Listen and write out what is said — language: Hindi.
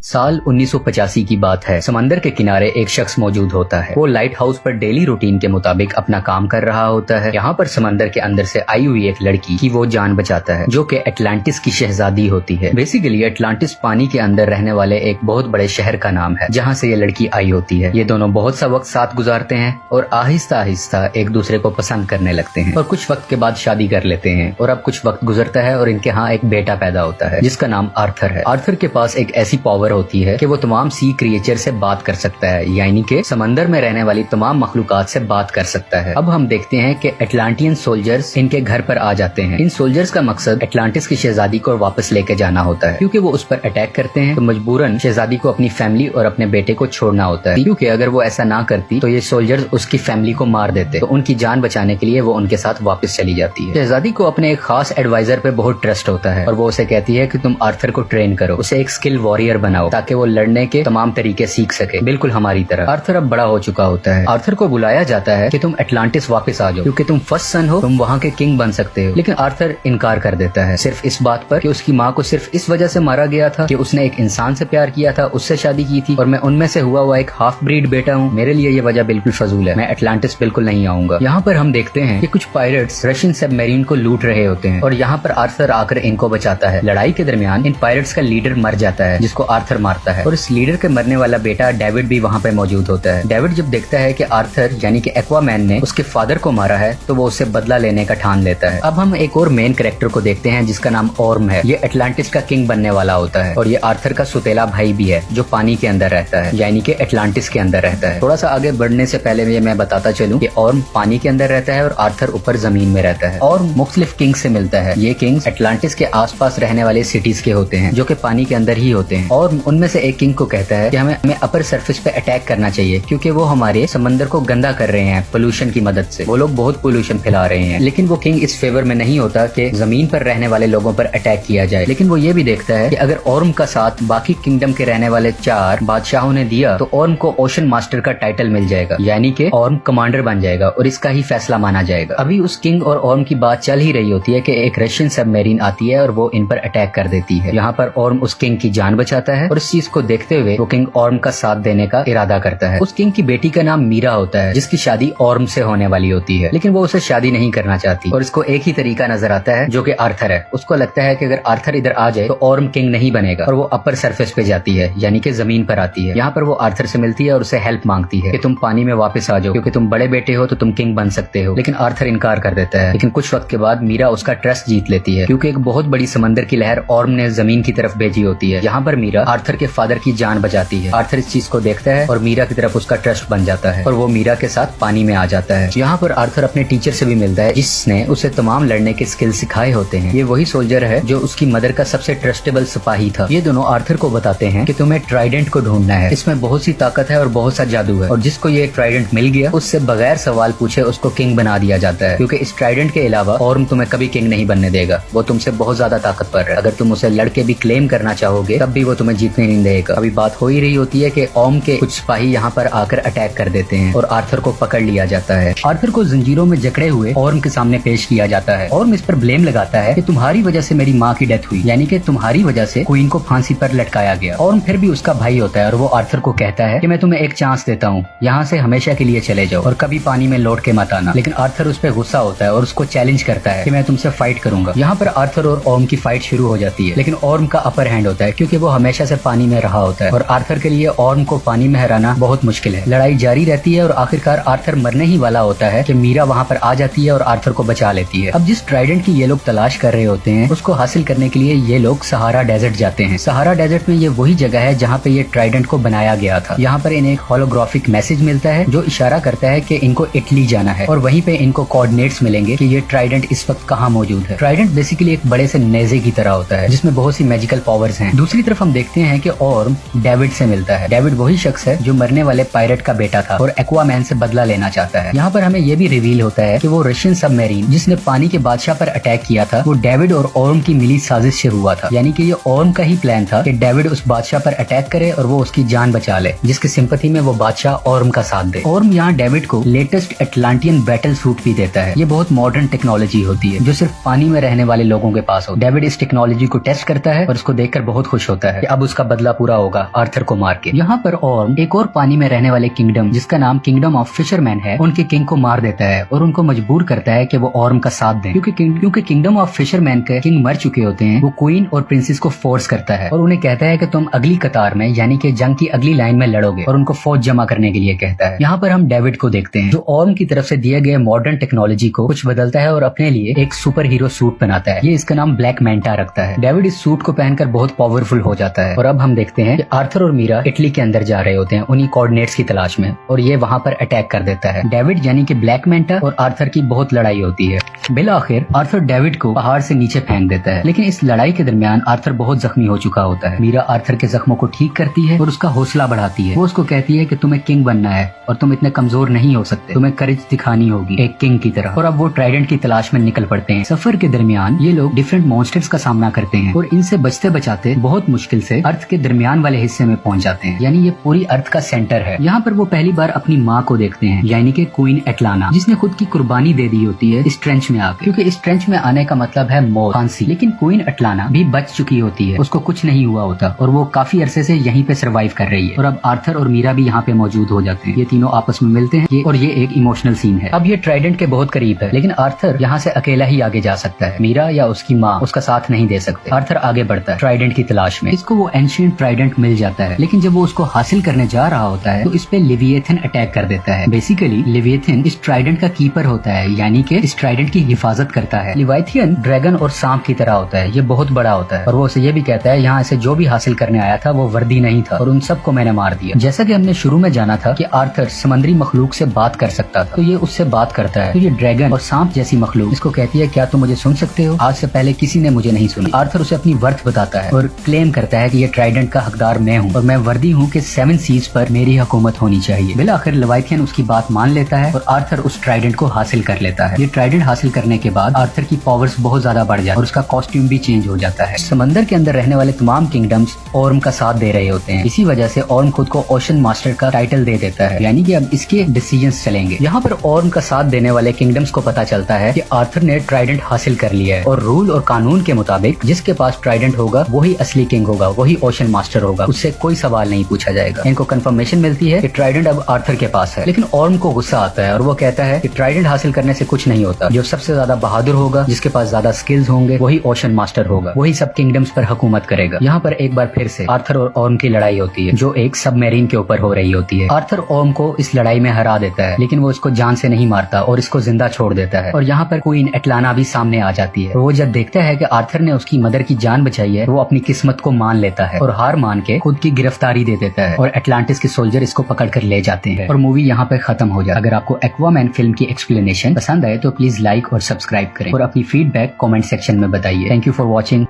साल 1985 की बात है। समंदर के किनारे एक शख्स मौजूद होता है। वो लाइट हाउस पर डेली रूटीन के मुताबिक अपना काम कर रहा होता है। यहाँ पर समंदर के अंदर से आई हुई एक लड़की की वो जान बचाता है, जो कि एटलांटिस की शहजादी होती है। बेसिकली एटलांटिस पानी के अंदर रहने वाले एक बहुत बड़े शहर का नाम है, जहाँ से ये लड़की आई होती है। ये दोनों बहुत सा वक्त साथ गुजारते हैं और आहिस्ता आहिस्ता एक दूसरे को पसंद करने लगते हैं और कुछ वक्त के बाद शादी कर लेते हैं। और अब कुछ वक्त गुजरता है और इनके यहाँ एक बेटा पैदा होता है, जिसका नाम आर्थर है। आर्थर के पास एक ऐसी पावर होती है कि वो तमाम सी क्रिएचर से बात कर सकता है, यानी कि समंदर में रहने वाली तमाम मखलूकात से बात कर सकता है। अब हम देखते हैं कि एटलांटियन सोल्जर्स इनके घर पर आ जाते हैं। इन सोल्जर्स का मकसद एटलांटिस की शहजादी को वापस लेके जाना होता है, क्योंकि वो उस पर अटैक करते हैं तो मजबूरन शहजादी को अपनी फैमिली और अपने बेटे को छोड़ना होता है, क्योंकि अगर वो ऐसा ना करती तो ये सोल्जर्स उसकी फैमिली को मार देते। तो उनकी जान बचाने के लिए वो उनके साथ वापस चली जाती है। शहजादी को अपने एक खास एडवाइजर पे बहुत ट्रस्ट होता है और वो उसे कहती है कि तुम आर्थर को ट्रेन करो, उसे एक स्किल वॉरियर बनाओ ताकि वो लड़ने के तमाम तरीके सीख सके, बिल्कुल हमारी तरह। आर्थर अब बड़ा हो चुका होता है। आर्थर को बुलाया जाता है कि तुम एटलांटिस वापस आ जाओ, क्योंकि तुम फर्स्ट सन हो, तुम वहाँ के किंग बन सकते हो। लेकिन आर्थर इनकार कर देता है, सिर्फ इस बात पर कि उसकी माँ को सिर्फ इस वजह से मारा गया था कि उसने एक इंसान से प्यार किया था, उससे शादी की थी और मैं उनमें से हुआ एक हाफ ब्रीड बेटा हूँ। मेरे लिए ये वजह बिल्कुल फजूल है, मैं एटलांटिस बिल्कुल नहीं आऊंगा। यहाँ पर हम देखते हैं कि कुछ पायरेट्स रशियन सबमरीन को लूट रहे होते हैं और यहाँ पर आर्थर आकर इनको बचाता है। लड़ाई के दरमियान इन पायरेट्स का लीडर मर जाता है, जिसको आर्थर मारता है और इस लीडर के मरने वाला बेटा डेविड भी वहाँ पे मौजूद होता है। डेविड जब देखता है कि आर्थर यानी कि एक्वामैन ने उसके फादर को मारा है तो वो उससे बदला लेने का ठान लेता है। अब हम एक और मेन कैरेक्टर को देखते हैं, जिसका नाम ऑर्म है। ये एटलांटिस का किंग बनने वाला होता है और ये आर्थर का सुतेला भाई भी है, जो पानी के अंदर रहता है, यानी कि एटलांटिस के अंदर रहता है। थोड़ा सा आगे बढ़ने से पहले मैं बताता चलूं कि ऑर्म पानी के अंदर रहता है और आर्थर ऊपर जमीन में रहता है। ऑर्म मुख्तलिफ किंग्स से मिलता है। ये किंग्स एटलांटिस के आसपास रहने वाले सिटीज के होते हैं, जो कि पानी के अंदर ही होते हैं। और उनमें से एक किंग को कहता है कि हमें अपर सरफेस पे अटैक करना चाहिए, क्योंकि वो हमारे समंदर को गंदा कर रहे हैं पोल्यूशन की मदद से। वो लोग बहुत पोल्यूशन फैला रहे हैं। लेकिन वो किंग इस फेवर में नहीं होता कि जमीन पर रहने वाले लोगों पर अटैक किया जाए। लेकिन वो ये भी देखता है कि अगर ऑर्म का साथ बाकी किंगडम के रहने वाले 4 बादशाहों ने दिया तो ऑर्म को ओशन मास्टर का टाइटल मिल जाएगा, यानी कि ऑर्म कमांडर बन जाएगा और इसका ही फैसला माना जाएगा। अभी उस किंग और ऑर्म की बात चल ही रही होती है कि एक रशियन सबमरीन आती है और वो इन पर अटैक कर देती है। यहाँ पर ऑर्म उस किंग की जान बचाता है और इस चीज को देखते हुए वो किंग ऑर्म का साथ देने का इरादा करता है। उस किंग की बेटी का नाम मीरा होता है, जिसकी शादी ऑर्म से होने वाली होती है, लेकिन वो उसे शादी नहीं करना चाहती और इसको एक ही तरीका नजर आता है, जो कि आर्थर है। उसको लगता है कि अगर आर्थर इधर आ जाए तो ऑर्म किंग नहीं बनेगा और वो अपर सरफेस पे जाती है, यानी कि जमीन पर आती है। यहाँ पर वो आर्थर से मिलती है और उसे हेल्प मांगती है कि तुम पानी में वापस आ जाओ, क्योंकि तुम बड़े बेटे हो तो तुम किंग बन सकते हो। लेकिन आर्थर इनकार कर देता है। लेकिन कुछ वक्त के बाद मीरा उसका ट्रस्ट जीत लेती है, क्योंकि एक बहुत बड़ी समंदर की लहर ऑर्म ने जमीन की तरफ भेजी होती है। यहाँ पर मीरा आर्थर के फादर की जान बचाती है। आर्थर इस चीज को देखता है और मीरा की तरफ उसका ट्रस्ट बन जाता है और वो मीरा के साथ पानी में आ जाता है। यहाँ पर आर्थर अपने टीचर से भी मिलता है, जिसने उसे तमाम लड़ने के स्किल सिखाए होते हैं। ये वही सोल्जर है जो उसकी मदर का सबसे ट्रस्टेबल सिपाही था। ये दोनों आर्थर को बताते हैं कि तुम्हें ट्राइडेंट को ढूंढना है, इसमें बहुत सी ताकत है और बहुत सा जादू है, और जिसको ये ट्राइडेंट मिल गया उससे बगैर सवाल पूछे उसको किंग बना दिया जाता है, क्योंकि इस ट्राइडेंट के अलावा ऑर्म तुम्हें कभी किंग नहीं बनने देगा। वो तुमसे बहुत ज्यादा ताकतवर है। अगर तुम उसे लड़के भी क्लेम करना चाहोगे तब भी वो तुम्हें जीतने नहीं देगा। अभी बात हो ही रही होती है कि ऑर्म के कुछ सिपाही यहाँ पर आकर अटैक कर देते हैं और आर्थर को पकड़ लिया जाता है। आर्थर को जंजीरों में जकड़े हुए ऑर्म के सामने पेश किया जाता है। ऑर्म इस पर ब्लेम लगाता है कि तुम्हारी वजह से मेरी माँ की डेथ हुई, यानी कि तुम्हारी वजह से क्वीन को फांसी पर लटकाया गया। ऑर्म फिर भी उसका भाई होता है और वो आर्थर को कहता है कि मैं तुम्हें एक चांस देता हूँ, यहाँ से हमेशा के लिए चले जाओ और कभी पानी में लौट के मत आना। लेकिन आर्थर उस पर गुस्सा होता है और उसको चैलेंज करता है कि मैं तुमसे फाइट करूंगा। यहाँ पर आर्थर और ऑर्म की फाइट शुरू हो जाती है, लेकिन ऑर्म का अपर हैंड होता है, क्योंकि वो हमेशा से पानी में रहा होता है और आर्थर के लिए ऑर्म को पानी में हराना बहुत मुश्किल है। लड़ाई जारी रहती है और आखिरकार आर्थर मरने ही वाला होता है कि मीरा वहाँ पर आ जाती है और आर्थर को बचा लेती है। अब जिस ट्राइडेंट की ये लोग तलाश कर रहे होते हैं उसको हासिल करने के लिए ये लोग सहारा डेजर्ट जाते हैं। सहारा डेजर्ट में ये वही जगह है जहाँ पे ये ट्राइडेंट को बनाया गया था। यहाँ पर इन्हें एक होलोग्राफिक मैसेज मिलता है जो इशारा करता है कि इनको इटली जाना है और वहीं पे इनको कोऑर्डिनेट्स मिलेंगे कि ये ट्राइडेंट इस वक्त कहाँ मौजूद है। ट्राइडेंट बेसिकली एक बड़े से नेज़े की तरह होता है, जिसमें बहुत सी मैजिकल पावर्स हैं। दूसरी तरफ हम देखते हैं कि ऑर्म डेविड से मिलता है। डेविड वही शख्स है जो मरने वाले पायरेट का बेटा था और एक्वामैन से बदला लेना चाहता है। यहाँ पर हमें ये भी रिवील होता है कि वो रशियन सबमरीन जिसने पानी के बादशाह पर अटैक किया था वो डेविड और ऑर्म की मिली साजिश से हुआ था, यानी कि ये ऑर्म का ही प्लान था कि डेविड उस बादशाह पर अटैक करे और वो उसकी जान बचा ले, जिसकी सिंपैथी में वो बादशाह ऑर्म का साथ दे। ऑर्म यहाँ डेविड को लेटेस्ट एटलांटियन बैटल सूट भी देता है। ये बहुत मॉडर्न टेक्नोलॉजी होती है जो सिर्फ पानी में रहने वाले लोगों के पास हो। डेविड इस टेक्नोलॉजी को टेस्ट करता है और उसको देखकर बहुत खुश होता है कि अब उसका उसका बदला पूरा होगा आर्थर को मार के। यहाँ पर ऑर्म एक और पानी में रहने वाले किंगडम जिसका नाम किंगडम ऑफ फिशरमैन है उनके किंग को मार देता है और उनको मजबूर करता है कि वो ऑर्म का साथ दें, क्योंकि किंगडम ऑफ फिशरमैन के किंग मर चुके होते हैं। वो क्वीन और प्रिंसेस को फोर्स करता है और उन्हें कहता है कि तुम अगली कतार में यानी कि जंग की अगली लाइन में लड़ोगे और उनको फौज जमा करने के लिए कहता है। यहाँ पर हम डेविड को देखते हैं जो ऑर्म की तरफ से दिए गए मॉडर्न टेक्नोलॉजी को कुछ बदलता है और अपने लिए एक सुपर हीरो सूट बनाता है। ये इसका नाम ब्लैक मैंटा रखता है। डेविड इस सूट को पहनकर बहुत पावरफुल हो जाता है और अब हम देखते हैं कि आर्थर और मीरा इटली के अंदर जा रहे होते हैं उन्हीं कोऑर्डिनेट्स की तलाश में और ये वहाँ पर अटैक कर देता है। डेविड यानी कि ब्लैक मैंटा और आर्थर की बहुत लड़ाई होती है। बिल आखिर आर्थर डेविड को पहाड़ से नीचे फेंक देता है, लेकिन इस लड़ाई के दरमियान आर्थर बहुत जख्मी हो चुका होता है। मीरा आर्थर के जख्मों को ठीक करती है और उसका हौसला बढ़ाती है। वो उसको कहती है कि तुम्हें किंग बनना है और तुम इतने कमजोर नहीं हो सकते, तुम्हें करेज दिखानी होगी एक किंग की तरह। और अब वो ट्राइडेंट की तलाश में निकल पड़ते हैं। सफर के दरमियान ये लोग डिफरेंट मॉन्स्टर्स का सामना करते हैं और इनसे बचते बचाते बहुत मुश्किल से अर्थ के दरमियान वाले हिस्से में पहुंच जाते हैं, यानी ये पूरी अर्थ का सेंटर है। यहाँ पर वो पहली बार अपनी माँ को देखते हैं, यानी कि क्वीन एटलाना, जिसने खुद की कुर्बानी दे दी होती है इस ट्रेंच में आकर, क्योंकि इस ट्रेंच में आने का मतलब है मौत, फांसी। लेकिन क्वीन एटलाना भी बच चुकी होती है, उसको कुछ नहीं हुआ होता और वो काफी अरसे से यहीं पे सरवाइव कर रही है। और अब आर्थर और मीरा भी यहाँ पे मौजूद हो जाते हैं। ये तीनों आपस में मिलते हैं और ये एक इमोशनल सीन है। अब ये ट्राइडेंट के बहुत करीब है, लेकिन आर्थर यहाँ से अकेला ही आगे जा सकता है। मीरा या उसकी माँ उसका साथ नहीं दे सकते। आर्थर आगे बढ़ता है ट्राइडेंट की तलाश में। इसको वो एंशिएंट ट्राइडेंट मिल जाता है, लेकिन जब वो उसको हासिल करने जा रहा होता है तो इस पे लिविएथन अटैक कर देता है। बेसिकली लिविएथन इस ट्राइडेंट का कीपर होता है, यानी कि इस ट्राइडेंट की हिफाजत करता है। लिवाइथियन ड्रैगन और सांप की तरह होता है, ये बहुत बड़ा होता है और वो उसे ये भी कहता है यहाँ से जो भी हासिल करने आया था वो वर्दी नहीं था और उन सबको मैंने मार दिया। जैसा कि हमने शुरू में जाना था कि आर्थर समंदरी मखलूक से बात कर सकता था, तो ये उससे बात करता है। तो ये ड्रैगन और सांप जैसी मखलूक इसको कहती है क्या तुम मुझे सुन सकते हो? आज से पहले किसी ने मुझे नहीं सुना। आर्थर उसे अपनी वर्थ बताता है और क्लेम करता है कि ये ट्राइडेंट का हकदार मैं हूँ और मैं वर्दी हूँ कि 7 सीज पर मेरी हुकूमत होनी चाहिए। बिल आखिर लिवाइथियन उसकी बात मान लेता है और आर्थर उस ट्राइडेंट को हासिल कर लेता है। ये ट्राइडेंट हासिल करने के बाद आर्थर की पावर्स बहुत ज्यादा बढ़ जाती है और उसका कॉस्ट्यूम भी चेंज हो जाता है। समंदर के अंदर रहने वाले तमाम किंगडम्स ऑर्म का साथ दे रहे होते हैं। इसी वजह से ऑर्म खुद को ओशन मास्टर का टाइटल दे देता है, यानी कि अब इसके डिसीजंस चलेंगे। यहाँ पर ऑर्म का साथ देने वाले किंगडम्स को पता चलता है कि आर्थर ने ट्राइडेंट हासिल कर लिया है और रूल और कानून के मुताबिक जिसके पास ट्राइडेंट होगा वही असली किंग होगा, वही ओशन मास्टर होगा, उससे कोई सवाल नहीं पूछा जाएगा। इनको कंफर्मेशन मिलती है कि ट्राइडेंट अब आर्थर के पास है, लेकिन ऑर्म को गुस्सा आता है और वो कहता है कि ट्राइडेंट हासिल करने से कुछ नहीं होता। जो सबसे ज्यादा बहादुर होगा, जिसके पास ज्यादा स्किल्स होंगे, वही ओशन मास्टर होगा, वही सब किंगडम्स पर हुकूमत करेगा। यहाँ पर एक बार फिर से आर्थर और ऑर्म की लड़ाई होती है जो एक सबमरीन के ऊपर हो रही होती है। आर्थर ऑर्म को इस लड़ाई में हरा देता है, लेकिन वो उसको जान से नहीं मारता और इसको जिंदा छोड़ देता है। और यहाँ पर क्वीन एटलाना भी सामने आ जाती है। वो जब देखता है कि आर्थर ने उसकी मदर की जान बचाई है, वो अपनी किस्मत को मान लेता है और हार मान के खुद की गिरफ्तारी दे देता है और एटलांटिस के सोल्जर इसको पकड़ कर ले जाते हैं और मूवी यहाँ पे खत्म हो जाती है। अगर आपको एक्वामैन फिल्म की एक्सप्लेनेशन पसंद आए तो प्लीज लाइक और सब्सक्राइब करें और अपनी फीडबैक कमेंट सेक्शन में बताइए। Thank you for watching.